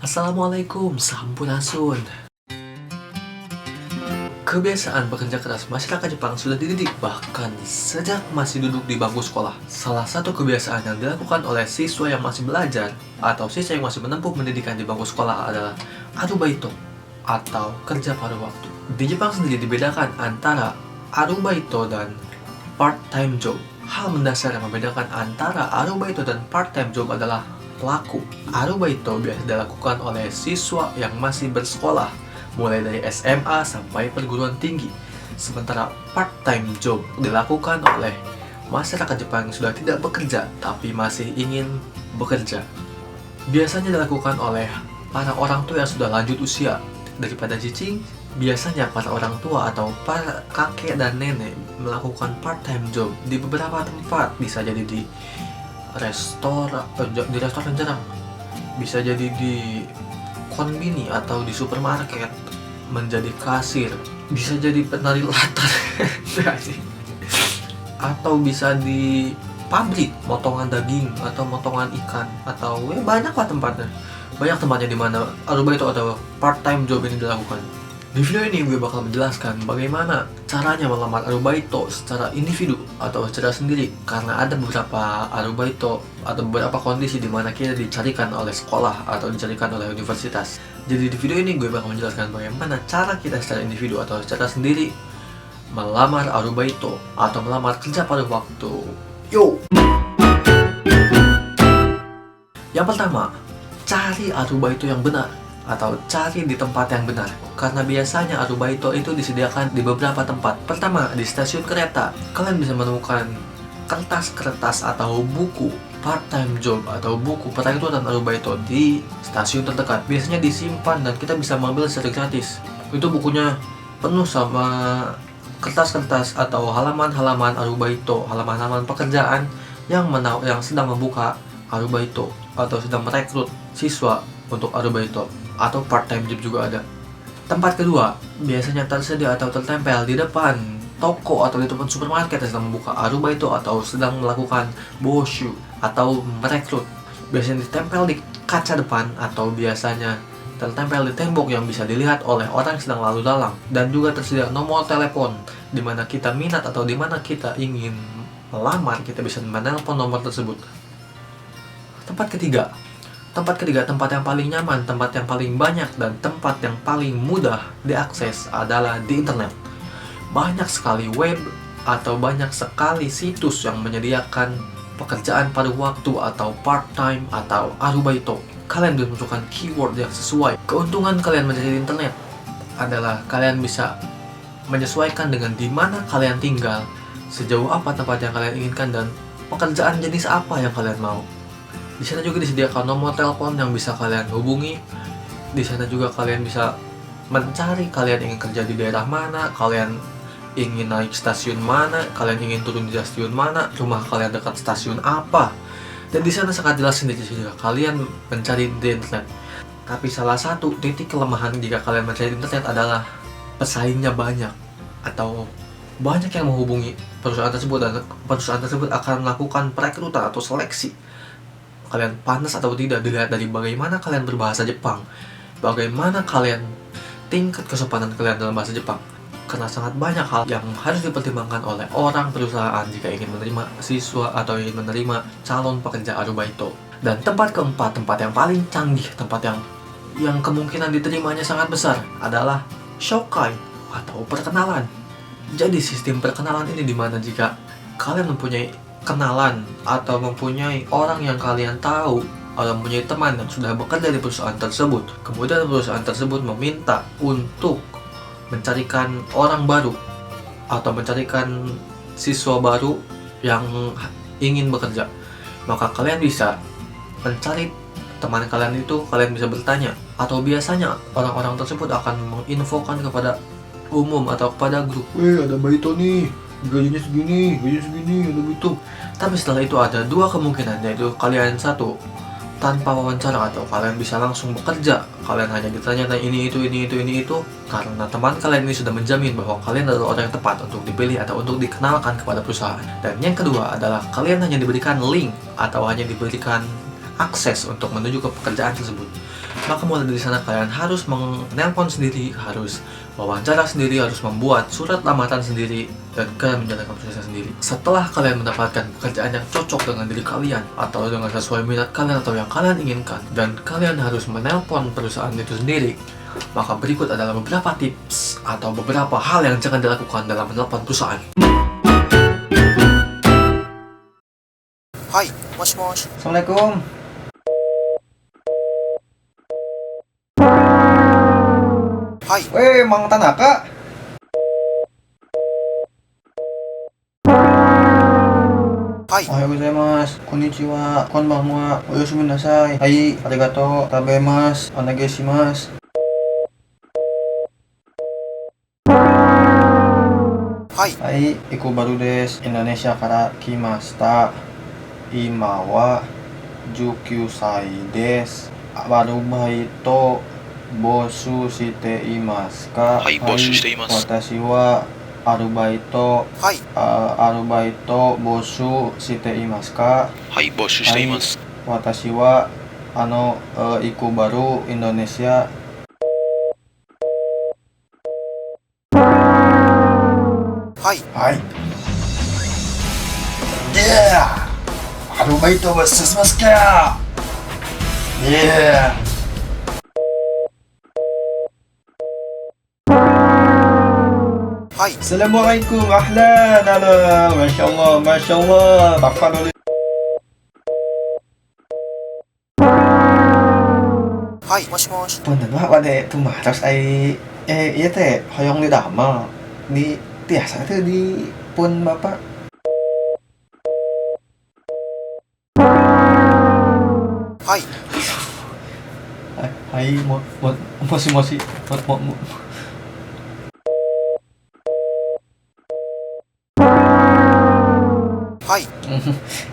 Assalamualaikum, sampurasun. Kebiasaan bekerja keras masyarakat Jepang sudah dididik bahkan sejak masih duduk di bangku sekolah. Salah satu kebiasaan yang dilakukan oleh siswa yang masih belajar atau siswa yang masih menempuh pendidikan di bangku sekolah adalah arubaito atau kerja paruh waktu. Di Jepang sendiri dibedakan antara arubaito dan part-time job. Hal mendasar yang membedakan antara arubaito dan part-time job adalah pelaku. Arubaito biasa dilakukan oleh siswa yang masih bersekolah, mulai dari SMA sampai perguruan tinggi. Sementara part-time job dilakukan oleh masyarakat Jepang yang sudah tidak bekerja tapi masih ingin bekerja. Biasanya dilakukan oleh para orang tua yang sudah lanjut usia. Daripada cicing, biasanya para orang tua atau para kakek dan nenek melakukan part-time job di beberapa tempat. Bisa jadi di restoran jarang, bisa jadi di konbini atau di supermarket menjadi kasir, bisa jadi penari latar atau bisa di pabrik motongan daging atau motongan ikan, atau banyak lah tempatnya di mana arubaito atau part-time job ini dilakukan. Di video ini gue bakal menjelaskan bagaimana caranya melamar arubaito secara individu atau secara sendiri, karena ada beberapa arubaito atau beberapa kondisi di mana kita dicarikan oleh sekolah atau dicarikan oleh universitas. Jadi di video ini gue bakal menjelaskan bagaimana cara kita secara individu atau secara sendiri melamar arubaito atau melamar kerja paruh waktu. Yo! Yang pertama, cari arubaito yang benar atau cari di tempat yang benar, karena biasanya arubaito itu disediakan di beberapa tempat. Pertama, di stasiun kereta kalian bisa menemukan kertas-kertas atau buku part-time job atau buku perekrutan arubaito di stasiun terdekat. Biasanya disimpan dan kita bisa mengambil secara gratis. Itu bukunya penuh sama kertas-kertas atau halaman-halaman arubaito, halaman-halaman pekerjaan yang sedang membuka arubaito atau sedang merekrut siswa untuk arubaito atau part-time job juga ada. Tempat kedua, biasanya tersedia atau tertempel di depan toko atau di depan supermarket yang sedang membuka arubaito atau sedang melakukan boshu atau merekrut. Biasanya ditempel di kaca depan atau biasanya tertempel di tembok yang bisa dilihat oleh orang yang sedang lalu lalang. Dan juga tersedia nomor telepon di mana kita minat atau di mana kita ingin melamar, kita bisa menelpon nomor tersebut. Tempat ketiga, tempat yang paling nyaman, tempat yang paling banyak, dan tempat yang paling mudah diakses adalah di internet. Banyak sekali web atau banyak sekali situs yang menyediakan pekerjaan paruh waktu atau part-time atau arubaito. Kalian bisa masukkan keyword yang sesuai. Keuntungan kalian mencari di internet adalah kalian bisa menyesuaikan dengan di mana kalian tinggal, sejauh apa tempat yang kalian inginkan, dan pekerjaan jenis apa yang kalian mau. Di sana juga disediakan nomor telepon yang bisa kalian hubungi. Di sana juga kalian bisa mencari kalian ingin kerja di daerah mana, kalian ingin naik stasiun mana, kalian ingin turun di stasiun mana, rumah kalian dekat stasiun apa. Dan di sana sangat jelas sendiri jika kalian mencari di internet. Tapi salah satu titik kelemahan jika kalian mencari di internet adalah pesaingnya banyak atau banyak yang menghubungi perusahaan tersebut, dan perusahaan tersebut akan melakukan perekrutan atau seleksi. Kalian pantas atau tidak dilihat dari bagaimana kalian berbahasa Jepang, bagaimana kalian tingkat kesopanan kalian dalam bahasa Jepang. Karena sangat banyak hal yang harus dipertimbangkan oleh orang perusahaan jika ingin menerima siswa atau ingin menerima calon pekerja arubaito. Dan tempat keempat, tempat yang paling canggih, tempat yang kemungkinan diterimanya sangat besar adalah shokai atau perkenalan. Jadi sistem perkenalan ini dimana jika kalian mempunyai kenalan atau mempunyai orang yang kalian tahu atau mempunyai teman yang sudah bekerja di perusahaan tersebut, kemudian perusahaan tersebut meminta untuk mencarikan orang baru atau mencarikan siswa baru yang ingin bekerja, maka kalian bisa mencari teman kalian itu, kalian bisa bertanya, atau biasanya orang-orang tersebut akan menginfokan kepada umum atau kepada grup, ada baito nih, gajinya segini, ada begitu. Tapi setelah itu ada dua kemungkinan, yaitu kalian satu, tanpa wawancara atau kalian bisa langsung bekerja. Kalian hanya ditanya ini itu, karena teman kalian ini sudah menjamin bahwa kalian adalah orang yang tepat untuk dipilih atau untuk dikenalkan kepada perusahaan. Dan yang kedua adalah kalian hanya diberikan link atau hanya diberikan akses untuk menuju ke pekerjaan tersebut. Maka mulai dari sana kalian harus menelpon sendiri, harus wawancara sendiri, harus membuat surat lamaran sendiri, dan kalian menjalankan prosesnya sendiri. Setelah kalian mendapatkan pekerjaan yang cocok dengan diri kalian, atau dengan sesuai minat kalian atau yang kalian inginkan, dan kalian harus menelpon perusahaan itu sendiri, maka berikut adalah beberapa tips atau beberapa hal yang jangan dilakukan dalam menelpon perusahaan. Hai, moshi moshi. Assalamualaikum. Hai. Weh, Mang Tanaka. Hai. Ohayou gozaimasu. Konnichiwa. Konbanwa. Oyasumi nasai. Hai, arigatou. Tabemasu. Onegai shimasu. Hai. Hai, Iku baru desu. Indonesia kara kimashita. Ima wa 19歳です。アルバイト募集していますか？はい、募集しています。私はアルバイト、はい。アルバイト募集していますか？はい、募集しています。私はイクバルインドネシア。はい。はい。Yeah! アルバイト募集しますか？ Yeah! Hai. Assalamualaikum, ahlan, halo, Masya Allah, tafadhol. Hai, moshi moshi. Punten Pak, wadek tumaros iya teh hoyong di damel di tiasa teh di pun Bapak. Hai. Hai, moshi. Hai.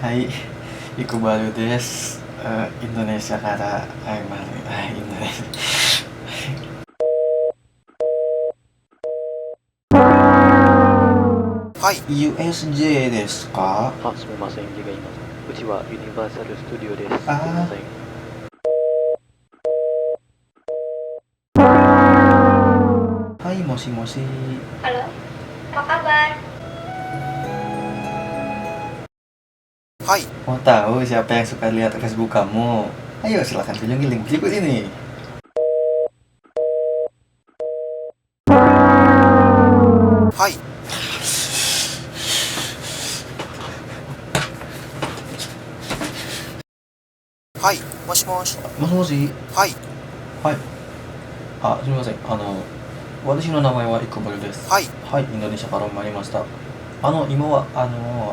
Hai, Iku baru desu. Indonesia kara Indonesia. Hai. USJ ですか？あ、すみません、家がいます。うちはユニバーサル・スタジオです。すみあーません。Hai, moshi. Halo, apa kabar? Hai. Mau tahu siapa yang suka lihat Facebook kamu? Ayo silakan kunjungi link berikut ini. Hai. Hai, moshi moshi. Moshi. Hai. はい。あ、すみません。私の名前はイクバルです。はい。はい、インドネシアから参りました。今は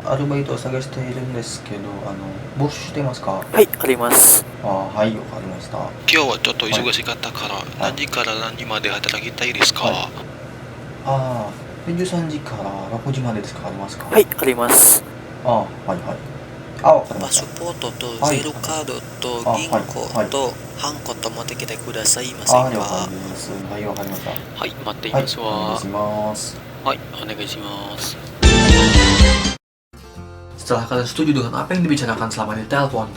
アルバイトを探しているんですけど、募集していますか？はい、あります。はい、わかりました。今日はちょっと忙しかったから、何時から何時まで働きたいですか？はい。13時から6時までですか？ありますか？はい、あります。はいはい。わかりまパスした。ポートとはいゼロカードと銀はいはい行とハンコと持ってきてくださいません了か？解です。はい、わかりました。はい、待っていはい、ますお願いわ。します。はい、お願いします。 Setelah kalian setuju dengan apa yang dibicarakan selama di telepon,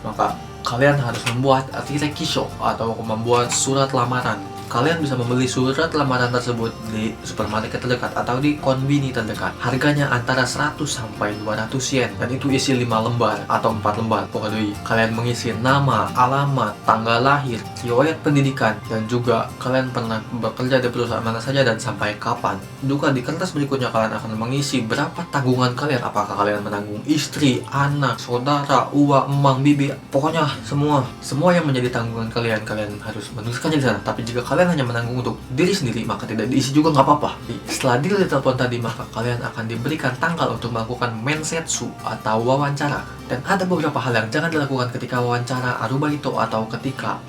maka kalian harus membuat requisition atau membuat surat lamaran. Kalian bisa membeli surat lamaran tersebut di supermarket terdekat atau di konbini terdekat. Harganya antara 100 sampai 200 yen dan itu isi 5 lembar atau 4 lembar. Pokoknya kalian mengisi nama, alamat, tanggal lahir, riwayat pendidikan, dan juga kalian pernah bekerja di perusahaan mana saja dan sampai kapan. Juga di kertas berikutnya kalian akan mengisi berapa tanggungan kalian. Apakah kalian menanggung istri, anak, saudara, uwa, emang, bibi, pokoknya semua yang menjadi tanggungan kalian harus menuliskannya di sana. Tapi jika kalian hanya menanggung untuk diri sendiri, maka tidak diisi juga nggak apa-apa. Setelah deal di telepon tadi, maka kalian akan diberikan tanggal untuk melakukan mensetsu atau wawancara. Dan ada beberapa hal yang jangan dilakukan ketika wawancara arubaito atau ketika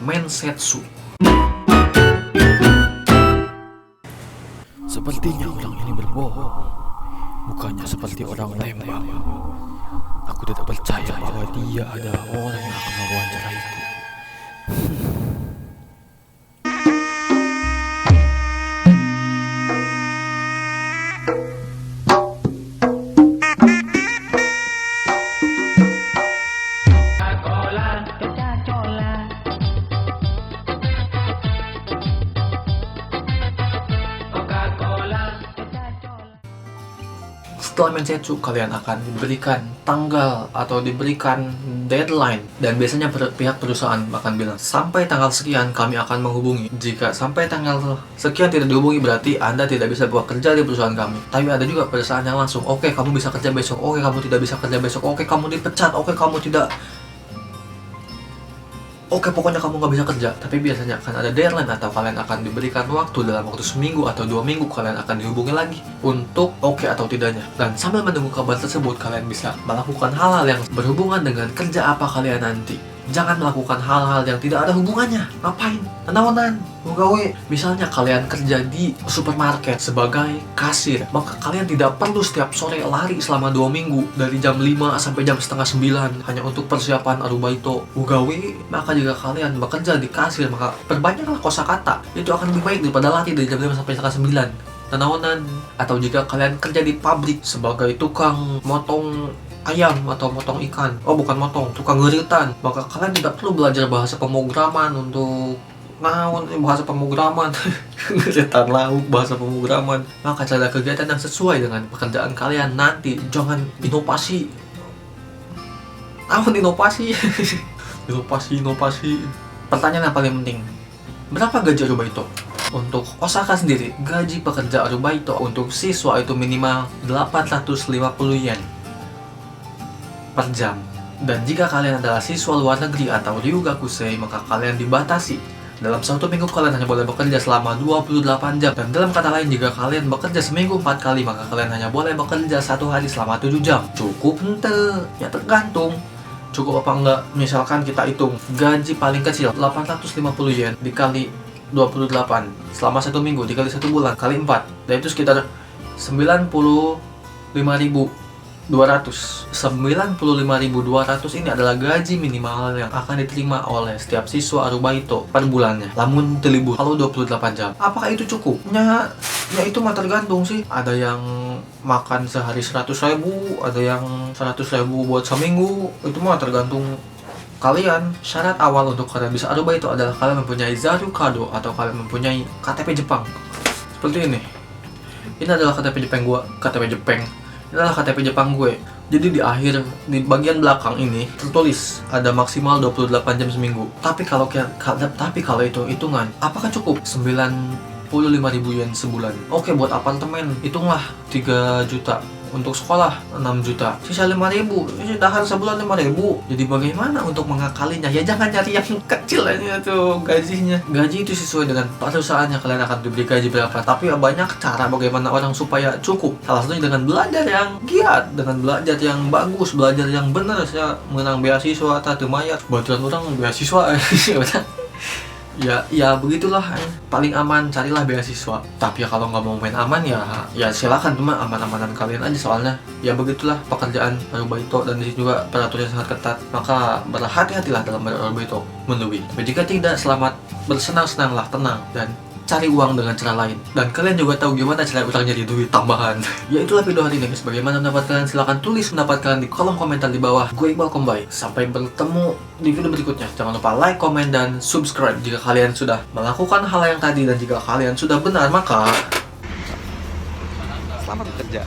mensetsu. Sepertinya orang ini berbohong. Bukannya seperti orang Lembang. Aku tidak percaya bahwa dia adalah orang yang akan mewawancaraiku. Setelah Mensetsu, kalian akan diberikan tanggal atau diberikan deadline, dan biasanya pihak perusahaan akan bilang sampai tanggal sekian kami akan menghubungi. Jika sampai tanggal sekian tidak dihubungi, berarti Anda tidak bisa bekerja di perusahaan kami. Tapi ada juga perusahaan yang langsung, oke kamu bisa kerja besok, oke kamu tidak bisa kerja besok, oke kamu dipecat, oke kamu tidak, oke pokoknya kamu nggak bisa kerja. Tapi biasanya akan ada deadline atau kalian akan diberikan waktu dalam waktu seminggu atau 2 minggu, kalian akan dihubungi lagi untuk oke atau tidaknya. Dan sambil menunggu kabar tersebut, kalian bisa melakukan hal-hal yang berhubungan dengan kerja apa kalian nanti. Jangan melakukan hal-hal yang tidak ada hubungannya. Ngapain? Naonan, gawe. Misalnya kalian kerja di supermarket sebagai kasir, maka kalian tidak perlu setiap sore lari selama 2 minggu dari jam 5 sampai jam setengah 9 hanya untuk persiapan arubaito. Gawe. Maka jika kalian bekerja di kasir, maka perbanyaklah kosakata. Itu akan lebih baik daripada lari dari jam 5 sampai setengah 9. Naonan. Atau jika kalian kerja di pabrik sebagai tukang motong ayam atau motong ikan, bukan motong, tukang geritan, maka kalian tidak perlu belajar bahasa pemrograman untuk bahasa pemrograman geritan lauk, bahasa pemrograman. Maka cari kegiatan yang sesuai dengan pekerjaan kalian nanti. Jangan inovasi. Inovasi inovasi. Pertanyaan yang paling penting, berapa gaji arubaito? Untuk Osaka sendiri, gaji pekerja arubaito untuk siswa itu minimal 850 yen per jam. Dan jika kalian adalah siswa luar negeri atau ryugakusei, maka kalian dibatasi. Dalam 1 minggu kalian hanya boleh bekerja selama 28 jam. Dan dalam kata lain, jika kalian bekerja seminggu 4 kali, maka kalian hanya boleh bekerja 1 hari selama 7 jam. Cukup ente? Ya tergantung. Cukup apa enggak? Misalkan kita hitung gaji paling kecil 850 yen dikali 28 selama 1 minggu dikali 1 bulan kali 4, dan itu sekitar 95.200. 95.200 ini adalah gaji minimal yang akan diterima oleh setiap siswa arubaito per bulannya. Lamun telibur kalau 28 jam, apakah itu cukup? Ya itu mah tergantung sih. Ada yang makan sehari 100.000, ada yang 100.000 buat seminggu. Itu mah tergantung kalian. Syarat awal untuk kalian bisa arubaito adalah kalian mempunyai Zaru Kado atau kalian mempunyai KTP Jepang. Seperti ini. Ini adalah KTP Jepang gue. Ini adalah KTP Jepang gue. Jadi di bagian belakang ini tertulis ada maksimal 28 jam seminggu. Tapi kalau itu hitungan, apakah cukup 95.000 yen sebulan? Oke, buat apartemen hitunglah 3 juta. Untuk sekolah 6 juta, sisa 5.000, ini dahar sebulan 5.000. Jadi bagaimana untuk mengakalinya? Ya jangan cari yang kecil aja tuh gajinya. Gaji itu sesuai dengan perusahaannya, kalian akan diberi gaji berapa. Tapi ya banyak cara bagaimana orang supaya cukup. Salah satunya dengan belajar yang giat, dengan belajar yang bagus, belajar yang benar. Saya menang beasiswa, tadi mayat, bantuan orang beasiswa. Ya begitulah. Paling aman carilah beasiswa. Tapi ya kalau nggak mau main aman ya silakan, cuma aman-amanan kalian aja. Soalnya ya begitulah pekerjaan arubaito, dan di sini juga peraturan sangat ketat. Maka berhati-hatilah dalam berarubaito menuwi. Tapi jika tidak, selamat bersenang-senanglah, tenang, dan cari uang dengan cara lain. Dan kalian juga tahu gimana cara orang nyari duit tambahan. Ya itulah video hari ini guys. Bagaimana pendapat kalian? Silahkan tulis pendapat kalian di kolom komentar di bawah. Gue Iqbal Kombai. Sampai bertemu di video berikutnya. Jangan lupa like, komen, dan subscribe jika kalian sudah melakukan hal yang tadi. Dan jika kalian sudah benar, maka selamat bekerja.